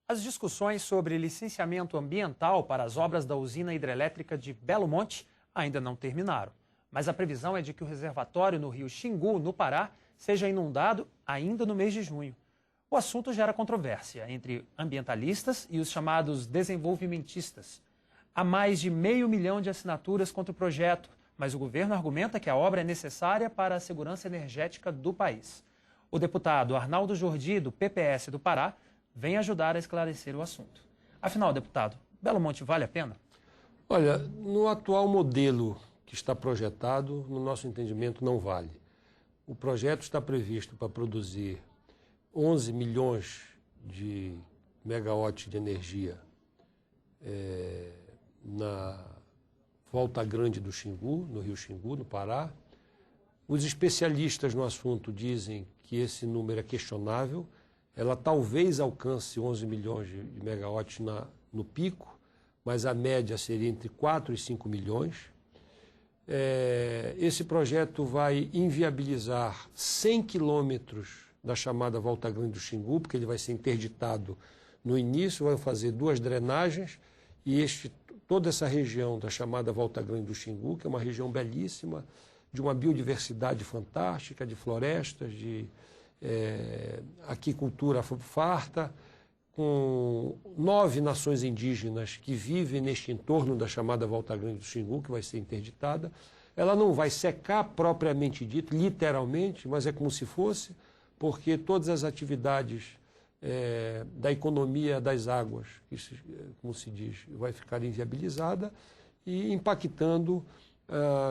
As discussões sobre licenciamento ambiental para as obras da usina hidrelétrica de Belo Monte ainda não terminaram. Mas a previsão é de que o reservatório no rio Xingu, no Pará, seja inundado ainda no mês de junho. O assunto gera controvérsia entre ambientalistas e os chamados desenvolvimentistas. Há mais de 500 mil de assinaturas contra o projeto, mas o governo argumenta que a obra é necessária para a segurança energética do país. O deputado Arnaldo Jordi, do PPS do Pará, vem ajudar a esclarecer o assunto. Afinal, deputado, Belo Monte vale a pena? Olha, no atual modelo que está projetado, no nosso entendimento, não vale. O projeto está previsto para produzir 11 milhões de megawatts de energia na Volta Grande do Xingu, no rio Xingu, no Pará. Os especialistas no assunto dizem que esse número é questionável. Ela talvez alcance 11 milhões de megawatts no pico, mas a média seria entre 4 e 5 milhões. Esse projeto vai inviabilizar 100 quilômetros da chamada Volta Grande do Xingu, porque ele vai ser interditado no início, vai fazer 2 drenagens, e toda essa região da chamada Volta Grande do Xingu, que é uma região belíssima, de uma biodiversidade fantástica, de florestas, de aquicultura farta, com 9 nações indígenas que vivem neste entorno da chamada Volta Grande do Xingu, que vai ser interditada. Ela não vai secar propriamente dito, literalmente, mas é como se fosse, porque todas as atividades da economia das águas, isso, como se diz, vai ficar inviabilizada e impactando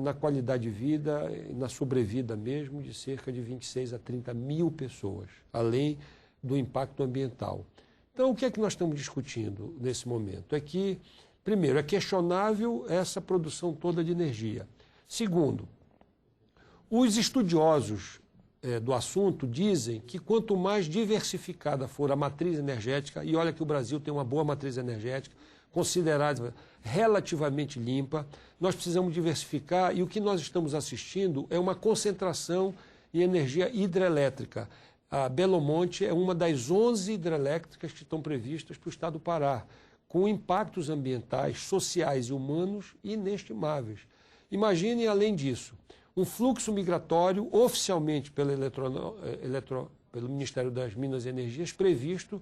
na qualidade de vida e na sobrevida mesmo de cerca de 26 a 30 mil pessoas, além do impacto ambiental. Então, o que é que nós estamos discutindo nesse momento? É que, primeiro, é questionável essa produção toda de energia. Segundo, os estudiosos do assunto dizem que quanto mais diversificada for a matriz energética, e olha que o Brasil tem uma boa matriz energética, considerada relativamente limpa, nós precisamos diversificar, e o que nós estamos assistindo é uma concentração em energia hidrelétrica. A Belo Monte é uma das 11 hidrelétricas que estão previstas para o estado do Pará, com impactos ambientais, sociais e humanos inestimáveis. Imaginem, além disso, um fluxo migratório oficialmente pelo Ministério das Minas e Energias previsto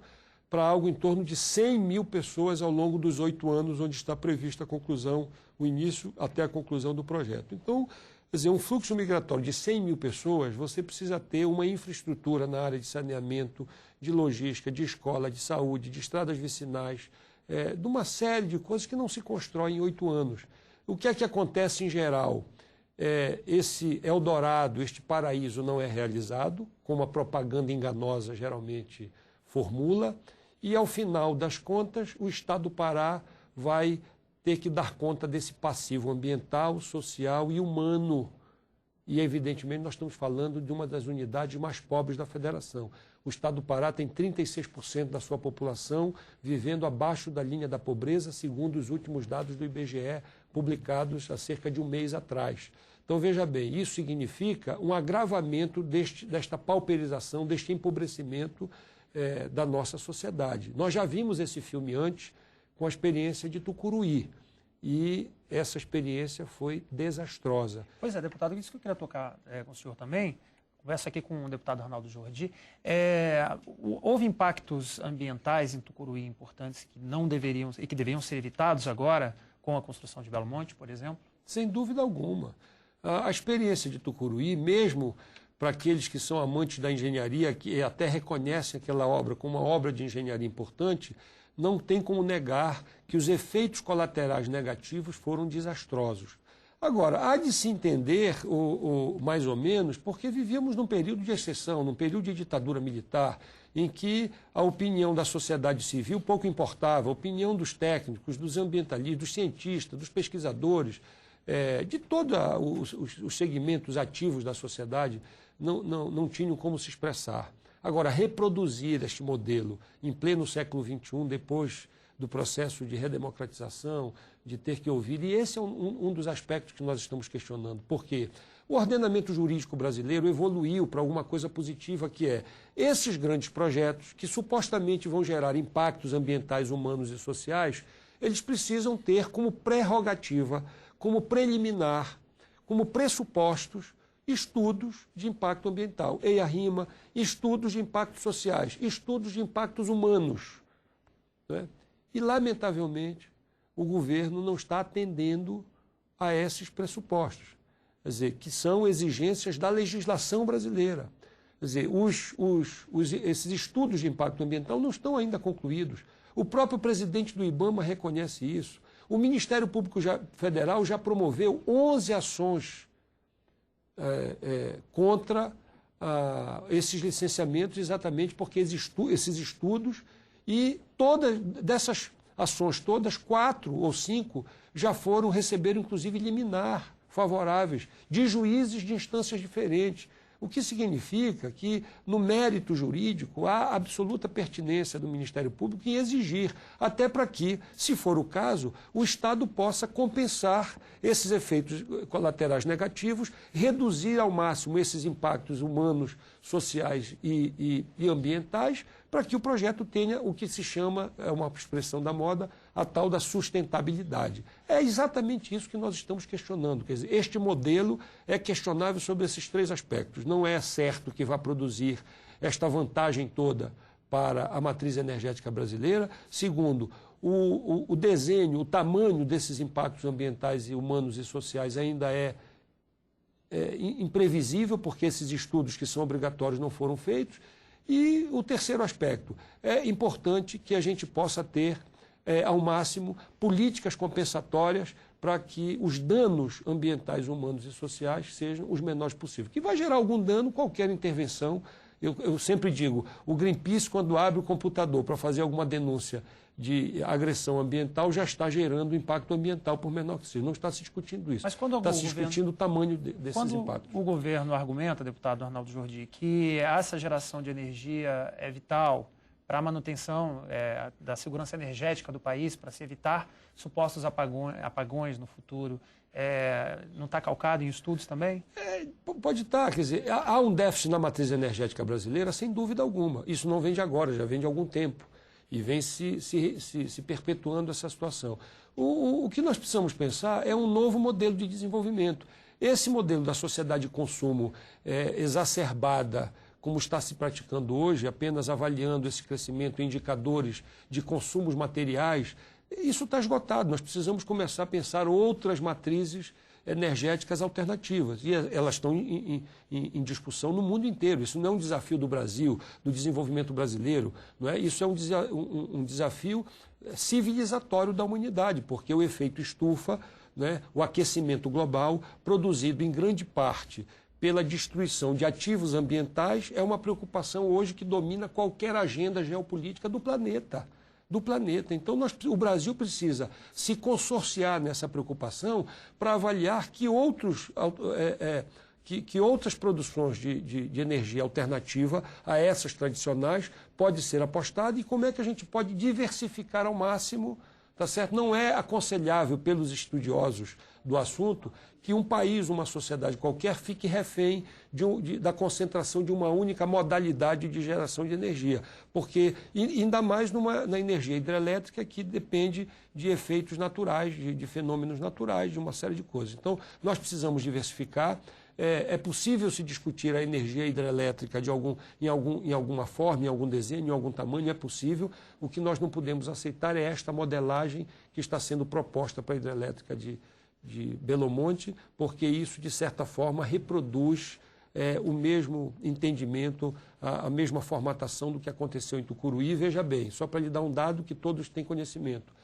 para algo em torno de 100 mil pessoas ao longo dos 8 anos, onde está prevista a conclusão, o início até a conclusão do projeto. Então, quer dizer, um fluxo migratório de 100 mil pessoas, você precisa ter uma infraestrutura na área de saneamento, de logística, de escola, de saúde, de estradas vicinais, de uma série de coisas que não se constroem em 8 anos. O que é que acontece em geral? Esse Eldorado, este paraíso não é realizado, como a propaganda enganosa geralmente formula, e ao final das contas o Estado do Pará vai ter que dar conta desse passivo ambiental, social e humano. E evidentemente nós estamos falando de uma das unidades mais pobres da federação. O Estado do Pará tem 36% da sua população vivendo abaixo da linha da pobreza, segundo os últimos dados do IBGE, publicados há cerca de um mês atrás. Então, veja bem, isso significa um agravamento desta pauperização, deste empobrecimento da nossa sociedade. Nós já vimos esse filme antes com a experiência de Tucuruí, e essa experiência foi desastrosa. Pois é, deputado, isso que eu queria tocar com o senhor também, conversa aqui com o deputado Arnaldo Jordi. Houve impactos ambientais em Tucuruí importantes que não deveriam e que deveriam ser evitados agora com a construção de Belo Monte, por exemplo? Sem dúvida alguma. A experiência de Tucuruí, mesmo para aqueles que são amantes da engenharia, que até reconhecem aquela obra como uma obra de engenharia importante, não tem como negar que os efeitos colaterais negativos foram desastrosos. Agora, há de se entender, mais ou menos, porque vivíamos num período de exceção, num período de ditadura militar, em que a opinião da sociedade civil pouco importava, a opinião dos técnicos, dos ambientalistas, dos cientistas, dos pesquisadores, de todos os segmentos ativos da sociedade, não tinham como se expressar. Agora, reproduzir este modelo em pleno século XXI, depois do processo de redemocratização, de ter que ouvir. E esse é um dos aspectos que nós estamos questionando. Por quê? O ordenamento jurídico brasileiro evoluiu para alguma coisa positiva, que é esses grandes projetos que supostamente vão gerar impactos ambientais, humanos e sociais, eles precisam ter como prerrogativa, como preliminar, como pressupostos, estudos de impacto ambiental. Eia rima, estudos de impactos sociais, estudos de impactos humanos. Né? E, lamentavelmente, o governo não está atendendo a esses pressupostos. Quer dizer, que são exigências da legislação brasileira. Quer dizer, esses estudos de impacto ambiental não estão ainda concluídos. O próprio presidente do IBAMA reconhece isso. O Ministério Público Federal já promoveu 11 ações contra esses licenciamentos, exatamente porque esses estudos, e todas dessas ações todas, 4 ou 5 já receberam inclusive liminar favoráveis de juízes de instâncias diferentes. O que significa que, no mérito jurídico, há absoluta pertinência do Ministério Público em exigir, até para que, se for o caso, o Estado possa compensar esses efeitos colaterais negativos, reduzir ao máximo esses impactos humanos, sociais e ambientais, para que o projeto tenha o que se chama, é uma expressão da moda, a tal da sustentabilidade. É exatamente isso que nós estamos questionando. Quer dizer, este modelo é questionável sobre esses 3 aspectos. Não é certo que vá produzir esta vantagem toda para a matriz energética brasileira. Segundo, o desenho, o tamanho desses impactos ambientais, humanos e sociais ainda é imprevisível, porque esses estudos que são obrigatórios não foram feitos. E o terceiro aspecto, é importante que a gente possa ter, ao máximo, políticas compensatórias para que os danos ambientais, humanos e sociais sejam os menores possíveis. Que vai gerar algum dano, qualquer intervenção. Eu sempre digo, o Greenpeace, quando abre o computador para fazer alguma denúncia de agressão ambiental, já está gerando impacto ambiental, por menor que seja. Não está se discutindo isso. Mas quando está se discutindo o tamanho desses impactos. O governo argumenta, deputado Arnaldo Jordi, que essa geração de energia é vital para a manutenção da segurança energética do país, para se evitar supostos apagões no futuro, não está calcado em estudos também? Pode estar. Quer dizer, há um déficit na matriz energética brasileira, sem dúvida alguma. Isso não vem de agora, já vem de algum tempo. E vem se perpetuando essa situação. O que nós precisamos pensar é um novo modelo de desenvolvimento. Esse modelo da sociedade de consumo exacerbada, como está se praticando hoje, apenas avaliando esse crescimento em indicadores de consumos materiais, isso está esgotado. Nós precisamos começar a pensar outras matrizes energéticas alternativas. E elas estão em discussão no mundo inteiro. Isso não é um desafio do Brasil, do desenvolvimento brasileiro. Não é? Isso é um desafio civilizatório da humanidade, porque o efeito estufa, né, o aquecimento global, produzido em grande parte pela destruição de ativos ambientais, é uma preocupação hoje que domina qualquer agenda geopolítica do planeta. Então, o Brasil precisa se consorciar nessa preocupação para avaliar que outras produções de energia alternativa a essas tradicionais pode ser apostada e como é que a gente pode diversificar ao máximo, tá certo? Não é aconselhável pelos estudiosos do assunto que um país, uma sociedade qualquer, fique refém da concentração de uma única modalidade de geração de energia. Porque, ainda mais na energia hidrelétrica, que depende de efeitos naturais, de fenômenos naturais, de uma série de coisas. Então, nós precisamos diversificar. É possível se discutir a energia hidrelétrica em alguma forma, em algum desenho, em algum tamanho, é possível. O que nós não podemos aceitar é esta modelagem que está sendo proposta para a hidrelétrica de Belo Monte, porque isso, de certa forma, reproduz o mesmo entendimento, a mesma formatação do que aconteceu em Tucuruí. Veja bem, só para lhe dar um dado que todos têm conhecimento.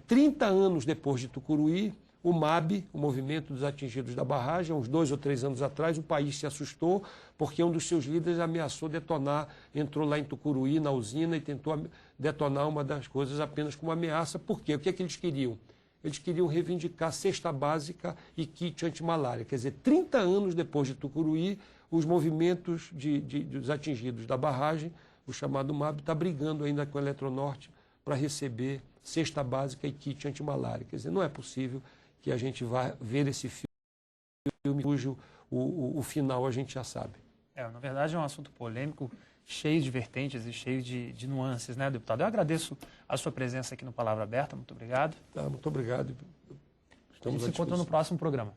30 anos depois de Tucuruí, o MAB, o Movimento dos Atingidos da Barragem, uns 2 ou 3 anos atrás, o país se assustou porque um dos seus líderes ameaçou detonar, entrou lá em Tucuruí, na usina, e tentou detonar uma das coisas apenas como ameaça. Por quê? O que é que eles queriam? Eles queriam reivindicar cesta básica e kit antimalária. Quer dizer, 30 anos depois de Tucuruí, os movimentos dos atingidos da barragem, o chamado MAB, está brigando ainda com a Eletronorte para receber cesta básica e kit antimalária. Quer dizer, não é possível que a gente vá ver esse filme cujo o final a gente já sabe. Na verdade é um assunto polêmico, cheio de vertentes e cheio de nuances, né, deputado? Eu agradeço a sua presença aqui no Palavra Aberta, muito obrigado. Muito obrigado. A gente se encontra no próximo programa.